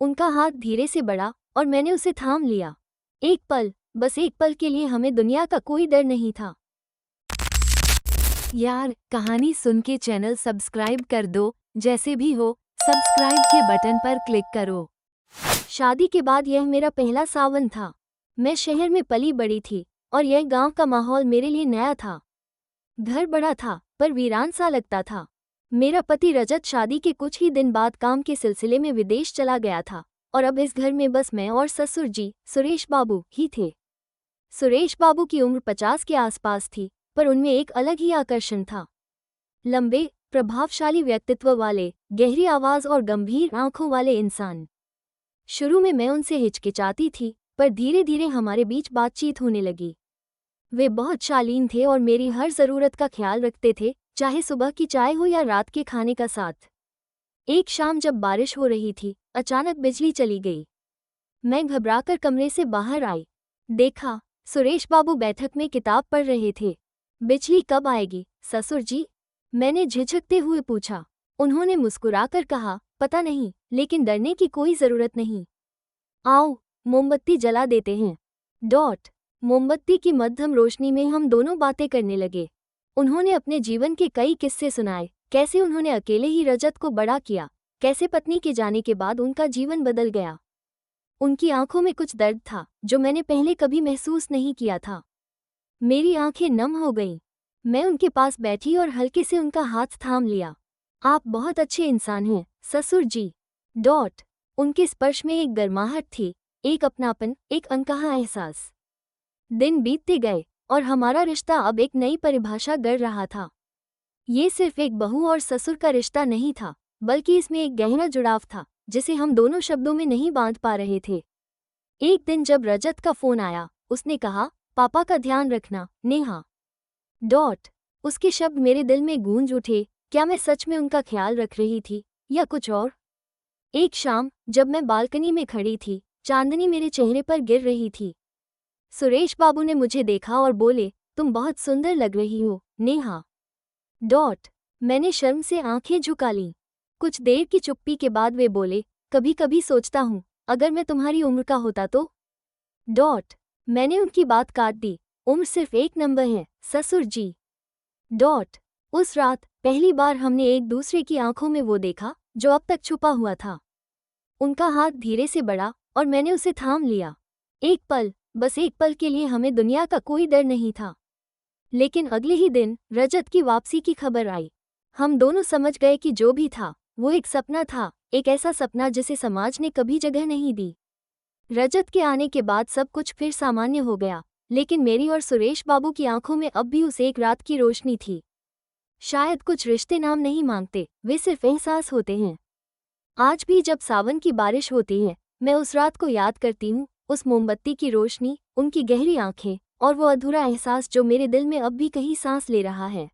उनका हाथ धीरे से बढ़ा और मैंने उसे थाम लिया। एक पल, बस एक पल के लिए हमें दुनिया का कोई डर नहीं था। यार, कहानी सुन के चैनल सब्सक्राइब कर दो। जैसे भी हो, सब्सक्राइब के बटन पर क्लिक करो। शादी के बाद यह मेरा पहला सावन था। मैं शहर में पली बड़ी थी और यह गांव का माहौल मेरे लिए नया था। घर बड़ा था पर वीरान सा लगता था। मेरा पति रजत शादी के कुछ ही दिन बाद काम के सिलसिले में विदेश चला गया था और अब इस घर में बस मैं और ससुर जी सुरेश बाबू ही थे। सुरेश बाबू की उम्र 50 के आसपास थी, पर उनमें एक अलग ही आकर्षण था। लंबे, प्रभावशाली व्यक्तित्व वाले, गहरी आवाज और गंभीर आंखों वाले इंसान। शुरू में मैं उनसे हिचकिचाती थी, पर धीरे धीरे हमारे बीच बातचीत होने लगी। वे बहुत शालीन थे और मेरी हर जरूरत का ख्याल रखते थे, चाहे सुबह की चाय हो या रात के खाने का साथ। एक शाम जब बारिश हो रही थी, अचानक बिजली चली गई। मैं घबराकर कमरे से बाहर आई। देखा, सुरेश बाबू बैठक में किताब पढ़ रहे थे। बिजली कब आएगी, ससुर जी? मैंने झिझकते हुए पूछा। उन्होंने मुस्कुराकर कहा, पता नहीं, लेकिन डरने की कोई जरूरत नहीं। आओ, मोमबत्ती जला देते हैं। मोमबत्ती की मध्यम रोशनी में हम दोनों बातें करने लगे। उन्होंने अपने जीवन के कई किस्से सुनाए, कैसे उन्होंने अकेले ही रजत को बड़ा किया, कैसे पत्नी के जाने के बाद उनका जीवन बदल गया। उनकी आंखों में कुछ दर्द था जो मैंने पहले कभी महसूस नहीं किया था। मेरी आंखें नम हो गईं। मैं उनके पास बैठी और हल्के से उनका हाथ थाम लिया। आप बहुत अच्छे इंसान हैं, ससुर जी। उनके स्पर्श में एक गर्माहट थी, एक अपनापन, एक अनकहा एहसास। दिन बीतते गए और हमारा रिश्ता अब एक नई परिभाषा गढ़ रहा था। ये सिर्फ एक बहू और ससुर का रिश्ता नहीं था, बल्कि इसमें एक गहरा जुड़ाव था जिसे हम दोनों शब्दों में नहीं बांध पा रहे थे। एक दिन जब रजत का फोन आया, उसने कहा, पापा का ध्यान रखना, नेहा। उसके शब्द मेरे दिल में गूंज उठे। क्या मैं सच में उनका ख्याल रख रही थी या कुछ और? एक शाम जब मैं बालकनी में खड़ी थी, चांदनी मेरे चेहरे पर गिर रही थी। सुरेश बाबू ने मुझे देखा और बोले, तुम बहुत सुंदर लग रही हो, नेहा। मैंने शर्म से आंखें झुका लीं। कुछ देर की चुप्पी के बाद वे बोले, कभी कभी सोचता हूँ, अगर मैं तुम्हारी उम्र का होता तो। मैंने उनकी बात काट दी, उम्र सिर्फ एक नंबर है, ससुर जी। उस रात पहली बार हमने एक दूसरे की आंखों में वो देखा जो अब तक छुपा हुआ था। उनका हाथ धीरे से बढ़ा और मैंने उसे थाम लिया। एक पल, बस एक पल के लिए हमें दुनिया का कोई डर नहीं था। लेकिन अगले ही दिन रजत की वापसी की खबर आई। हम दोनों समझ गए कि जो भी था वो एक सपना था, एक ऐसा सपना जिसे समाज ने कभी जगह नहीं दी। रजत के आने के बाद सब कुछ फिर सामान्य हो गया, लेकिन मेरी और सुरेश बाबू की आंखों में अब भी उस एक रात की रोशनी थी। शायद कुछ रिश्ते नाम नहीं मांगते, वे सिर्फ एहसास होते हैं। आज भी जब सावन की बारिश होती है, मैं उस रात को याद करती हूँ, उस मोमबत्ती की रोशनी, उनकी गहरी आंखें और वो अधूरा एहसास जो मेरे दिल में अब भी कहीं सांस ले रहा है।